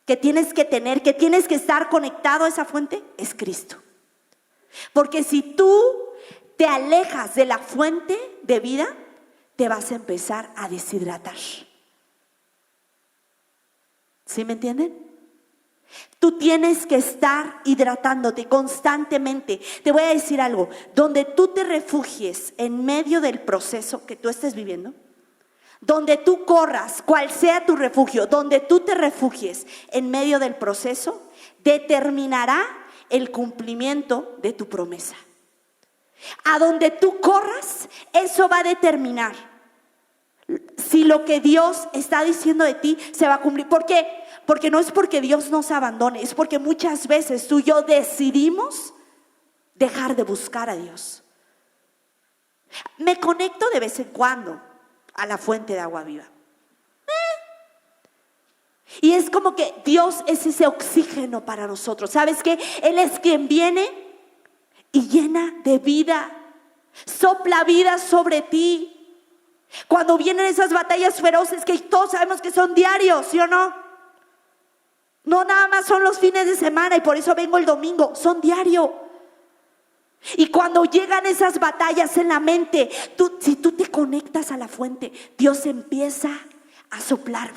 que tienes que tener, que tienes que estar conectado a esa fuente, es Cristo. Porque si tú te alejas de la fuente de vida, te vas a empezar a deshidratar. ¿Sí me entienden? Tú tienes que estar hidratándote constantemente. Te voy a decir algo: donde tú te refugies en medio del proceso que tú estés viviendo, donde tú corras, cual sea tu refugio, donde tú te refugies en medio del proceso, determinará el cumplimiento de tu promesa. A donde tú corras, eso va a determinar si lo que Dios está diciendo de ti se va a cumplir. ¿Por qué? Porque no es porque Dios nos abandone, es porque muchas veces tú y yo decidimos dejar de buscar a Dios. Me conecto de vez en cuando a la fuente de agua viva. Y es como que Dios es ese oxígeno para nosotros. ¿Sabes qué? Él es quien viene y llena de vida Sopla vida sobre ti. Cuando vienen esas batallas feroces que todos sabemos que son diarios, ¿sí o no? No nada más son los fines de semana y por eso vengo el domingo, son diario. Y cuando llegan esas batallas en la mente, si tú te conectas a la fuente, Dios empieza a soplar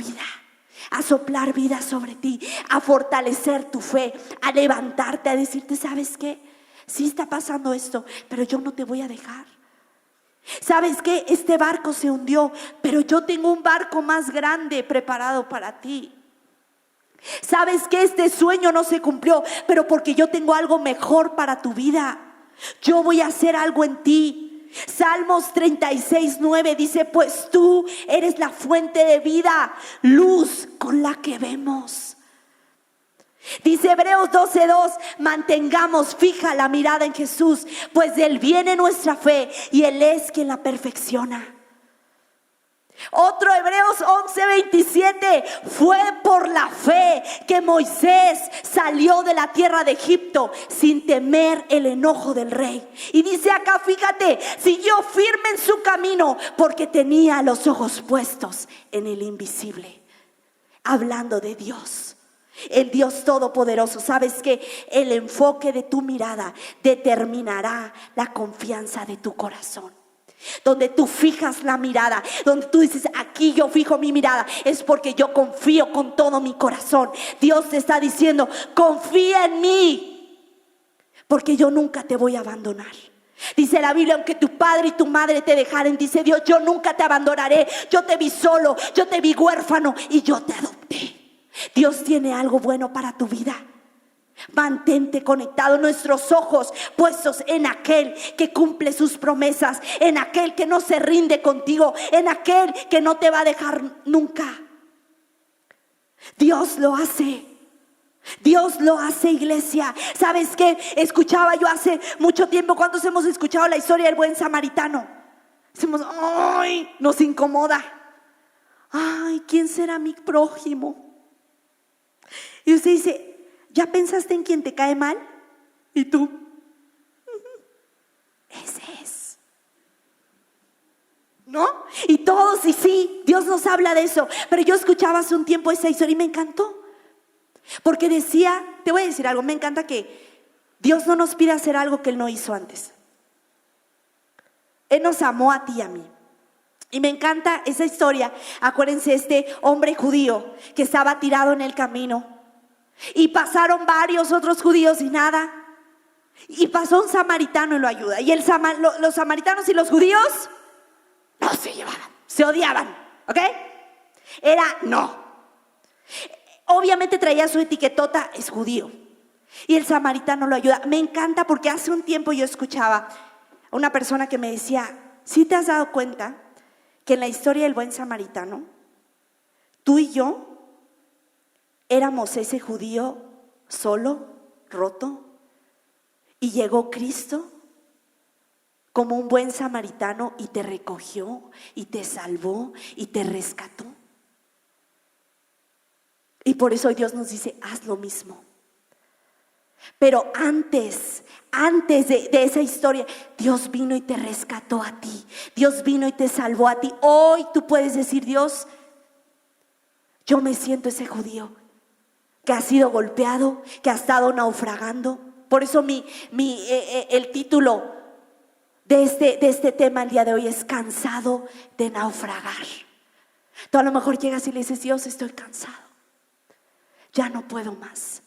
vida sobre ti, a fortalecer tu fe, a levantarte, a decirte, ¿sabes qué? Sí está pasando esto, pero yo no te voy a dejar. ¿Sabes qué? Este barco se hundió, pero yo tengo un barco más grande preparado para ti. ¿Sabes qué? Este sueño no se cumplió, pero porque yo tengo algo mejor para tu vida. Yo voy a hacer algo en ti. Salmos 36:9 dice, pues tú eres la fuente de vida, luz con la que vemos. Dice Hebreos 12:2, mantengamos fija la mirada en Jesús, pues de Él viene nuestra fe y Él es quien la perfecciona. Otro, Hebreos 11:27, fue por la fe que Moisés salió de la tierra de Egipto sin temer el enojo del rey. Y dice acá, fíjate, siguió firme en su camino porque tenía los ojos puestos en el invisible. Hablando de Dios, el Dios todopoderoso. Sabes que el enfoque de tu mirada determinará la confianza de tu corazón. Donde tú fijas la mirada, donde tú dices, aquí yo fijo mi mirada, es porque yo confío con todo mi corazón. Dios te está diciendo, confía en mí, porque yo nunca te voy a abandonar. Dice la Biblia, aunque tu padre y tu madre te dejaren, dice Dios, yo nunca te abandonaré. Yo te vi solo, yo te vi huérfano y yo te adopté. Dios tiene algo bueno para tu vida. Mantente conectado, nuestros ojos puestos en aquel que cumple sus promesas, en aquel que no se rinde contigo, en aquel que no te va a dejar nunca. Dios lo hace. Dios lo hace, iglesia. ¿Sabes qué? Escuchaba yo hace mucho tiempo, ¿cuántos hemos escuchado la historia del buen samaritano? Decimos, ¡ay! Nos incomoda. ¡Ay! ¿Quién será mi prójimo? Y usted dice, ¿ya pensaste en quien te cae mal? ¿Y tú? Ese es. ¿No? Y todos, y sí, Dios nos habla de eso. Pero yo escuchaba hace un tiempo esa historia y me encantó. Porque decía, te voy a decir algo, me encanta que Dios no nos pide hacer algo que Él no hizo antes. Él nos amó a ti y a mí. Y me encanta esa historia. Acuérdense, este hombre judío que estaba tirado en el camino. Y pasaron varios otros judíos y nada. Y pasó un samaritano y lo ayuda. Y los samaritanos y los judíos no se llevaban, se odiaban, ¿ok? Era no. Obviamente traía su etiquetota, es judío. Y el samaritano lo ayuda. Me encanta porque hace un tiempo yo escuchaba a una persona que me decía, ¿sí te has dado cuenta que en la historia del buen samaritano, tú y yo éramos ese judío solo, roto, y llegó Cristo como un buen samaritano y te recogió y te salvó y te rescató? Y por eso hoy Dios nos dice, haz lo mismo. Pero antes de esa historia, Dios vino y te rescató a ti. Dios vino y te salvó a ti. Hoy tú puedes decir, Dios, yo me siento ese judío que ha sido golpeado, que ha estado naufragando. Por eso el título de este tema el día de hoy es cansado de naufragar. Tú a lo mejor llegas y le dices, Dios, estoy cansado, ya no puedo más.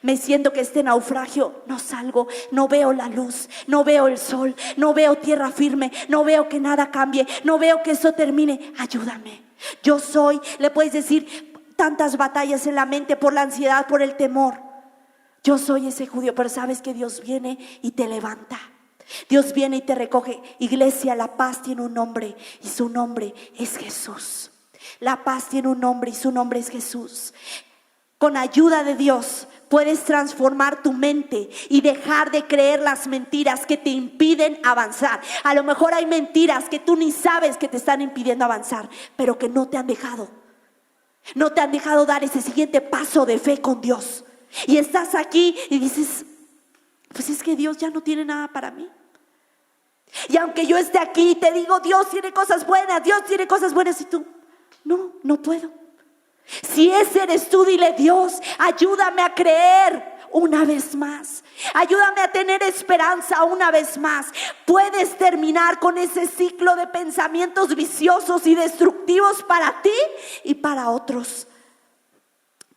Me siento que este naufragio no salgo, no veo la luz, no veo el sol, no veo tierra firme, no veo que nada cambie, no veo que eso termine. Ayúdame. Le puedes decir tantas batallas en la mente por la ansiedad, por el temor. Yo soy ese judío, pero sabes que Dios viene y te levanta. Dios viene y te recoge. Iglesia, la paz tiene un nombre y su nombre es Jesús. La paz tiene un nombre y su nombre es Jesús. Con ayuda de Dios puedes transformar tu mente y dejar de creer las mentiras que te impiden avanzar. A lo mejor hay mentiras que tú ni sabes que te están impidiendo avanzar, pero que no te han dejado dar ese siguiente paso de fe con Dios. Y estás aquí y dices, pues es que Dios ya no tiene nada para mí. Y aunque yo esté aquí y te digo, Dios tiene cosas buenas, Dios tiene cosas buenas, y tú, no puedo. Si ese eres tú, dile: Dios, ayúdame a creer una vez más. Ayúdame a tener esperanza una vez más. Puedes terminar con ese ciclo de pensamientos viciosos y destructivos para ti y para otros.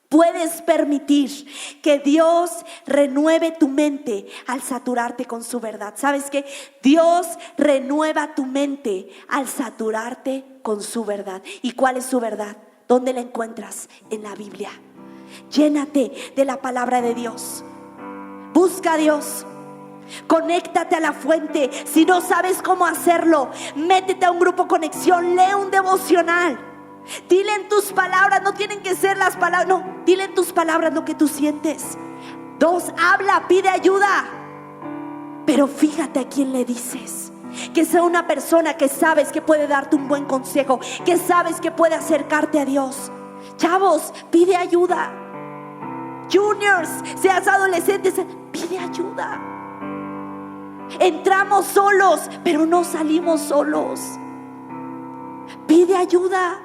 Puedes permitir que Dios renueve tu mente al saturarte con su verdad. ¿Sabes qué? Dios renueva tu mente al saturarte con su verdad. ¿Y cuál es su verdad? ¿Dónde la encuentras? En la Biblia. Llénate de la palabra de Dios. Busca a Dios. Conéctate a la fuente. Si no sabes cómo hacerlo, métete a un grupo conexión. Lee un devocional. Dile en tus palabras, no tienen que ser las palabras, no, dile en tus palabras lo que tú sientes. 2, habla, pide ayuda. Pero fíjate a quién le dices. Que sea una persona que sabes que puede darte un buen consejo, que sabes que puede acercarte a Dios. Chavos, pide ayuda. Juniors, seas adolescentes, pide ayuda. Entramos solos, pero no salimos solos. Pide ayuda.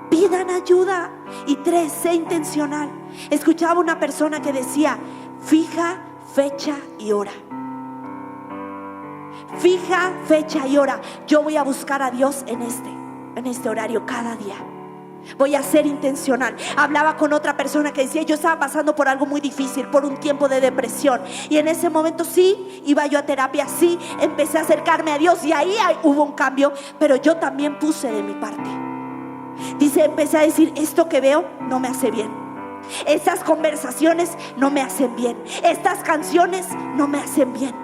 Pidan ayuda. Y 3, sé intencional. Escuchaba una persona que decía: fija fecha y hora. Fija fecha y hora. Yo voy a buscar a Dios en este horario cada día. Voy a ser intencional. Hablaba con otra persona que decía: yo estaba pasando por algo muy difícil, por un tiempo de depresión, y en ese momento sí, iba yo a terapia, sí, empecé a acercarme a Dios, y ahí hubo un cambio, pero yo también puse de mi parte. Dice, empecé a decir: esto que veo no me hace bien, estas conversaciones no me hacen bien, estas canciones no me hacen bien.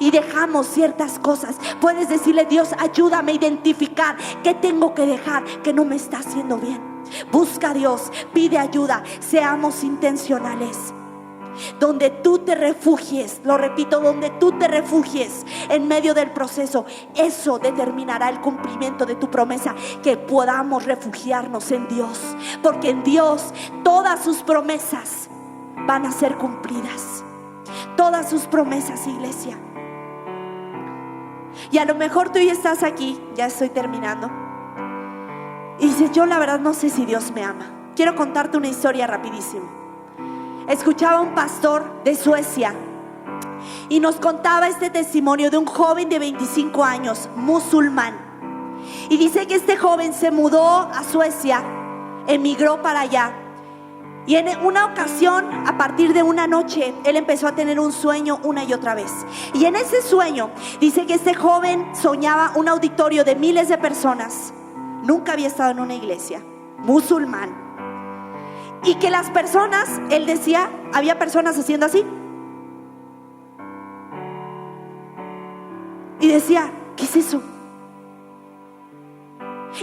Y dejamos ciertas cosas. Puedes decirle: Dios, ayúdame a identificar qué tengo que dejar, que no me está haciendo bien. Busca a Dios, pide ayuda. Seamos intencionales. Donde tú te refugies, lo repito, donde tú te refugies en medio del proceso, eso determinará el cumplimiento de tu promesa. Que podamos refugiarnos en Dios, porque en Dios todas sus promesas van a ser cumplidas. Todas sus promesas, iglesia. Y a lo mejor tú ya estás aquí, ya estoy terminando, y dices: yo la verdad no sé si Dios me ama. Quiero contarte una historia rapidísimo. Escuchaba a un pastor de Suecia y nos contaba este testimonio de un joven de 25 años, musulmán. Y dice que este joven se mudó a Suecia, emigró para allá. Y en una ocasión, a partir de una noche, él empezó a tener un sueño una y otra vez. Y en ese sueño, dice que este joven soñaba un auditorio de miles de personas. Nunca había estado en una iglesia, musulmán. Y que las personas, él decía, había personas haciendo así. Y decía: ¿qué es eso?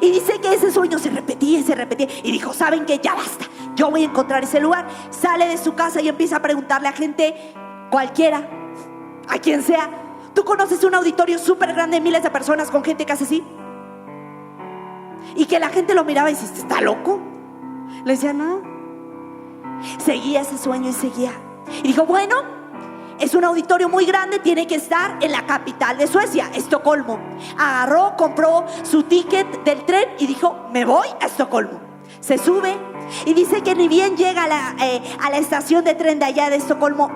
Y dice que ese sueño se repetía y se repetía. Y dijo: ¿saben qué? Ya basta, yo voy a encontrar ese lugar. Sale de su casa y empieza a preguntarle a gente, cualquiera, a quien sea: ¿tú conoces un auditorio súper grande de miles de personas con gente que hace así? Y que la gente lo miraba y decía: ¿está loco? Le decía: no. Seguía ese sueño y seguía. Y dijo: bueno, es un auditorio muy grande, tiene que estar en la capital de Suecia, Estocolmo. Agarró, compró su ticket del tren y dijo: me voy a Estocolmo. Se sube y dice que ni bien llega a la estación de tren de allá de Estocolmo,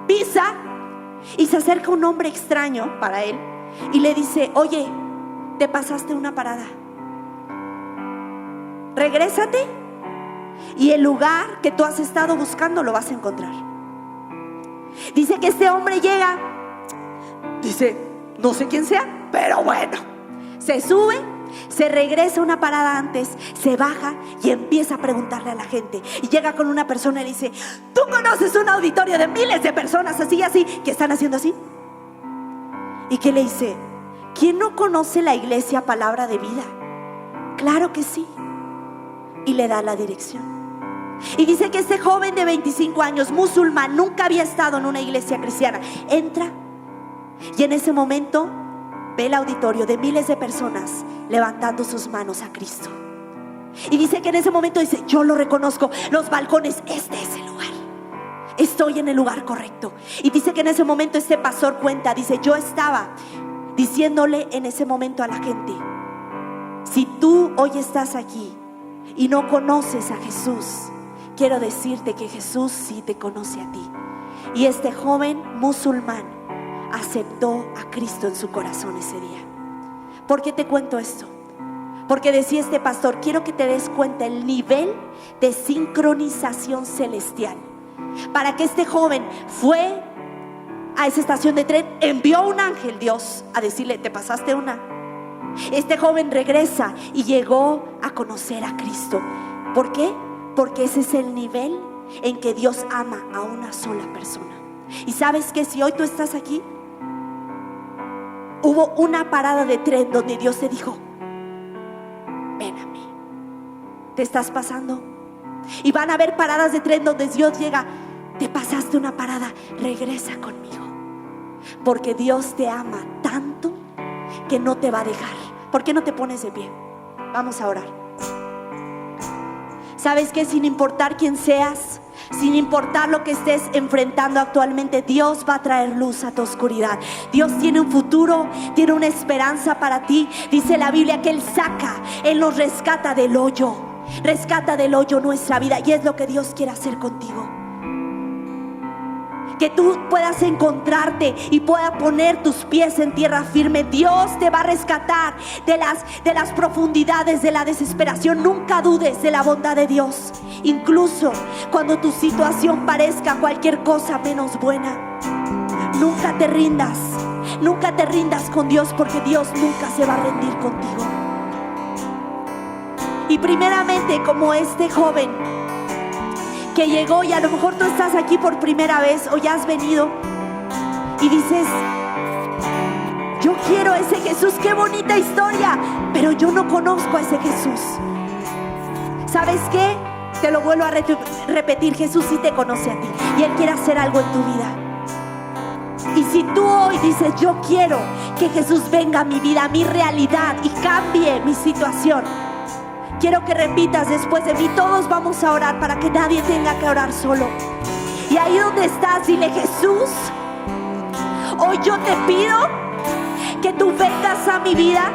pisa y se acerca un hombre extraño para él y le dice: oye, te pasaste una parada, regrésate y el lugar que tú has estado buscando lo vas a encontrar. Dice que este hombre llega, dice: no sé quién sea, pero bueno. Se sube, se regresa una parada antes, se baja y empieza a preguntarle a la gente. Y llega con una persona y le dice: ¿tú conoces un auditorio de miles de personas así y así, que están haciendo así? Y que le dice: ¿quién no conoce la iglesia Palabra de Vida? Claro que sí. Y le da la dirección. Y dice que este joven de 25 años, musulmán, nunca había estado en una iglesia cristiana. Entra y en ese momento ve el auditorio de miles de personas levantando sus manos a Cristo. Y dice que en ese momento dice: yo lo reconozco, los balcones, este es el lugar. estoy en el lugar correcto. Y dice que en ese momento este pastor cuenta, dice, yo estaba diciéndole en ese momento a la gente: si tú hoy estás aquí y no conoces a Jesús, quiero decirte que Jesús sí te conoce a ti. Y este joven musulmán aceptó a Cristo en su corazón ese día. ¿Por qué te cuento esto? Porque decía este pastor, quiero que te des cuenta el nivel de sincronización celestial. Para que este joven fue a esa estación de tren, envió a un ángel Dios a decirle: te pasaste una. Este joven regresa y llegó a conocer a Cristo. ¿Por qué? Porque ese es el nivel en que Dios ama a una sola persona. Y sabes que si hoy tú estás aquí, hubo una parada de tren donde Dios te dijo: ven a mí. ¿Te estás pasando? Y van a haber paradas de tren donde Dios llega: te pasaste una parada, regresa conmigo. Porque Dios te ama tanto que no te va a dejar. ¿Por qué no te pones de pie? Vamos a orar. ¿Sabes qué? Sin importar quién seas, sin importar lo que estés enfrentando actualmente, Dios va a traer luz a tu oscuridad. Dios tiene un futuro, tiene una esperanza para ti. Dice la Biblia que Él saca, Él nos rescata del hoyo. Rescata del hoyo nuestra vida, y es lo que Dios quiere hacer contigo. Que tú puedas encontrarte y puedas poner tus pies en tierra firme. Dios te va a rescatar de las profundidades de la desesperación. Nunca dudes de la bondad de Dios, incluso cuando tu situación parezca cualquier cosa menos buena. Nunca te rindas, nunca te rindas con Dios, porque Dios nunca se va a rendir contigo. Y primeramente, como este joven que llegó, y a lo mejor tú estás aquí por primera vez o ya has venido y dices: yo quiero ese Jesús, qué bonita historia, pero yo no conozco a ese Jesús. ¿Sabes qué? Te lo vuelvo a repetir, Jesús sí te conoce a ti y Él quiere hacer algo en tu vida. Y si tú hoy dices: yo quiero que Jesús venga a mi vida, a mi realidad, y cambie mi situación, quiero que repitas después de mí. Todos vamos a orar para que nadie tenga que orar solo. Y ahí donde estás, dile: Jesús, hoy yo te pido que tú vengas a mi vida.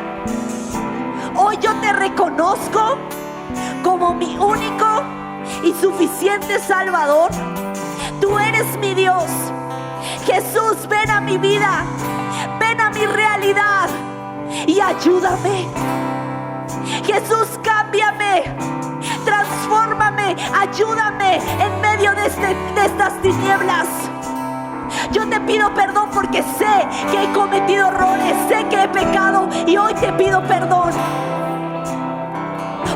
Hoy yo te reconozco como mi único y suficiente Salvador. Tú eres mi Dios. Jesús, ven a mi vida, ven a mi realidad y ayúdame. Jesús, cámbiame, transfórmame, ayúdame en medio de estas tinieblas. Yo te pido perdón porque sé que he cometido errores, sé que he pecado, y hoy te pido perdón.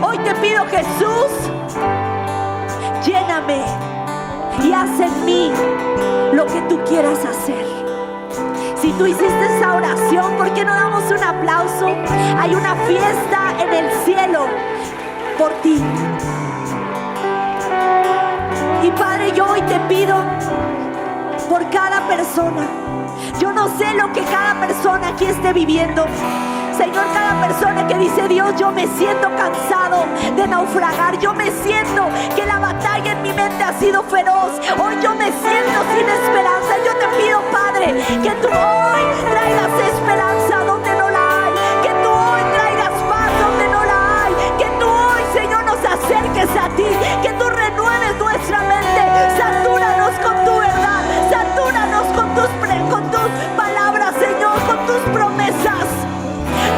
Hoy te pido, Jesús, lléname y haz en mí lo que tú quieras hacer. Si tú hiciste esa oración, ¿por qué no damos un aplauso? Hay una fiesta en el cielo por ti. Y Padre, yo hoy te pido por cada persona. Yo no sé lo que cada persona aquí esté viviendo. Señor, cada persona que dice: Dios, yo me siento cansado de naufragar, yo me siento que la batalla en mi mente ha sido feroz, hoy yo me siento sin esperanza. Yo te pido, Padre, que tú hoy traigas esperanza donde no la hay, que tú hoy traigas paz donde no la hay, que tú hoy, Señor, nos acerques a ti, que tú renueves nuestra mente. Satúranos con tu verdad, satúranos con tus palabras, Señor, con tus promesas.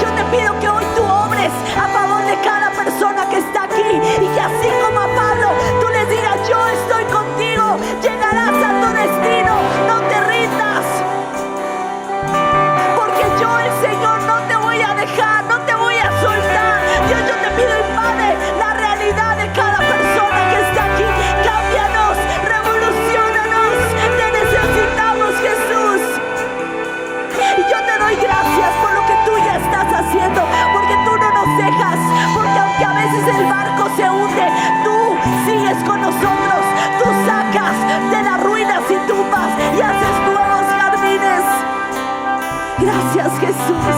Yo te pido que hoy tú obres a favor de cada persona que está aquí, y que así como a Pablo tú les digas: yo estoy contigo, llegarás a tu destino, no te rindas, porque yo, el Señor, no te voy a dejar, no te voy a soltar. Dios, yo te pido, invade la realidad de cada persona que está aquí. Cámbianos, revoluciónanos, te necesitamos, Jesús. Y yo te doy gracias por lo que tú ya estás haciendo, porque tú no nos dejas, porque aunque a veces el barco se hunde, tú sigues con nosotros. Tú sacas de las ruinas y tumbas y haces nuevos jardines. Gracias, Jesús.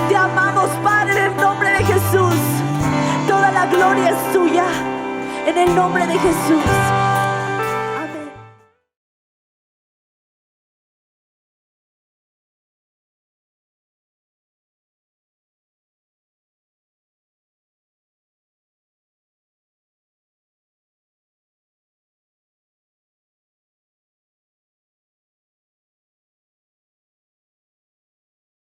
Te amamos, Padre, en el nombre de Jesús. Toda la gloria es tuya, en el nombre de Jesús.